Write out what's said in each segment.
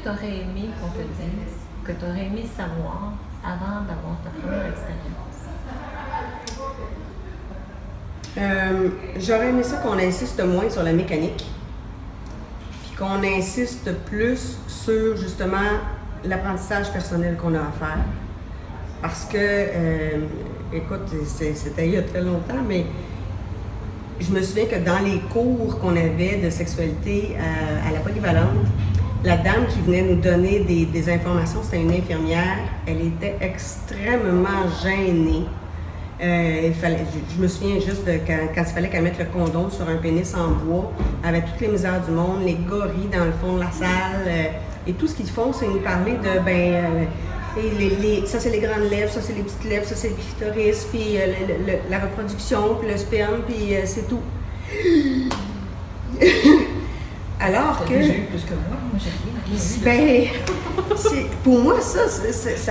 tu aurais aimé qu'on te dise, que tu aurais aimé savoir avant d'avoir ta première expérience? J'aurais aimé ça qu'on insiste moins sur la mécanique, puis qu'on insiste plus sur justement l'apprentissage personnel qu'on a à faire. Parce que, écoute, c'était il y a très longtemps, mais je me souviens que dans les cours qu'on avait de sexualité à la polyvalente, la dame qui venait nous donner des informations, c'était une infirmière, elle était extrêmement gênée. Je me souviens juste de quand il fallait qu'elle mette le condom sur un pénis en bois, avec toutes les misères du monde, les gorilles dans le fond de la salle, et tout ce qu'ils font, c'est nous parler de, ça c'est les grandes lèvres, ça c'est les petites lèvres, ça c'est le clitoris, puis la reproduction, puis le sperme, puis c'est tout. Alors que... J'ai eu plus que moi j'ai rien eu. Pour moi, ça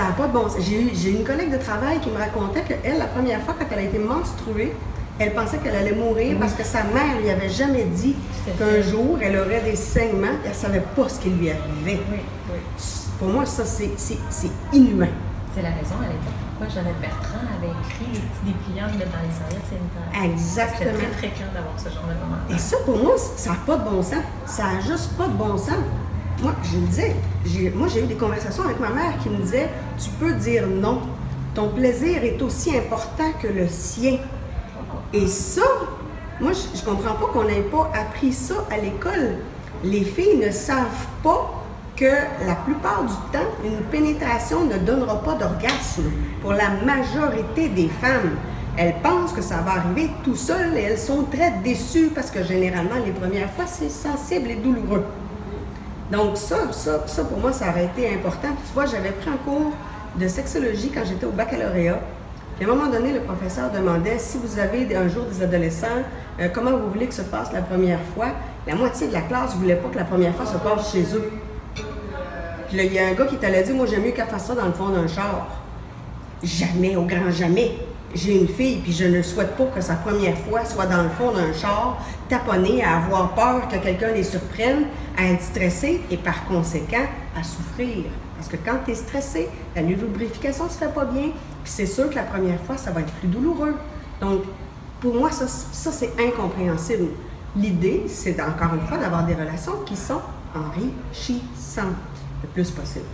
n'a pas de bon sens. J'ai une collègue de travail qui me racontait qu'elle, la première fois, quand elle a été menstruée, elle pensait qu'elle allait mourir parce que sa mère lui avait jamais dit qu'un jour, elle aurait des saignements et elle ne savait pas ce qui lui arrivait. Oui. Pour moi, ça, c'est inhumain. C'est la raison à l'époque pourquoi Jeannette Bertrand avait écrit les petits dépliants de mettre dans les serviettes sanitaires. Exactement. C'était très fréquent d'avoir ce genre de moment. Et ça, pour moi, ça n'a pas de bon sens. Ça n'a juste pas de bon sens. Moi, je le disais, moi, j'ai eu des conversations avec ma mère qui me disait « Tu peux dire non. Ton plaisir est aussi important que le sien. » Et ça, moi, je comprends pas qu'on n'ait pas appris ça à l'école. Les filles ne savent pas que la plupart du temps, une pénétration ne donnera pas d'orgasme pour la majorité des femmes. Elles pensent que ça va arriver tout seul et elles sont très déçues parce que généralement, les premières fois, c'est sensible et douloureux. Donc ça, pour moi, ça aurait été important. Tu vois, j'avais pris un cours de sexologie quand j'étais au baccalauréat. Puis à un moment donné, le professeur demandait si vous avez un jour des adolescents, comment vous voulez que se passe la première fois. La moitié de la classe ne voulait pas que la première fois se passe chez eux. Puis là, il y a un gars qui est allé dire, moi j'aime mieux qu'elle fasse ça dans le fond d'un char. Jamais, au grand jamais. J'ai une fille, puis je ne souhaite pas que sa première fois soit dans le fond d'un char, taponnée, à avoir peur que quelqu'un les surprenne, à être stressée et par conséquent à souffrir. Parce que quand tu es stressé, la lubrification ne se fait pas bien, puis c'est sûr que la première fois, ça va être plus douloureux. Donc, pour moi, ça c'est incompréhensible. L'idée, c'est encore une fois d'avoir des relations qui sont enrichissantes le plus possible.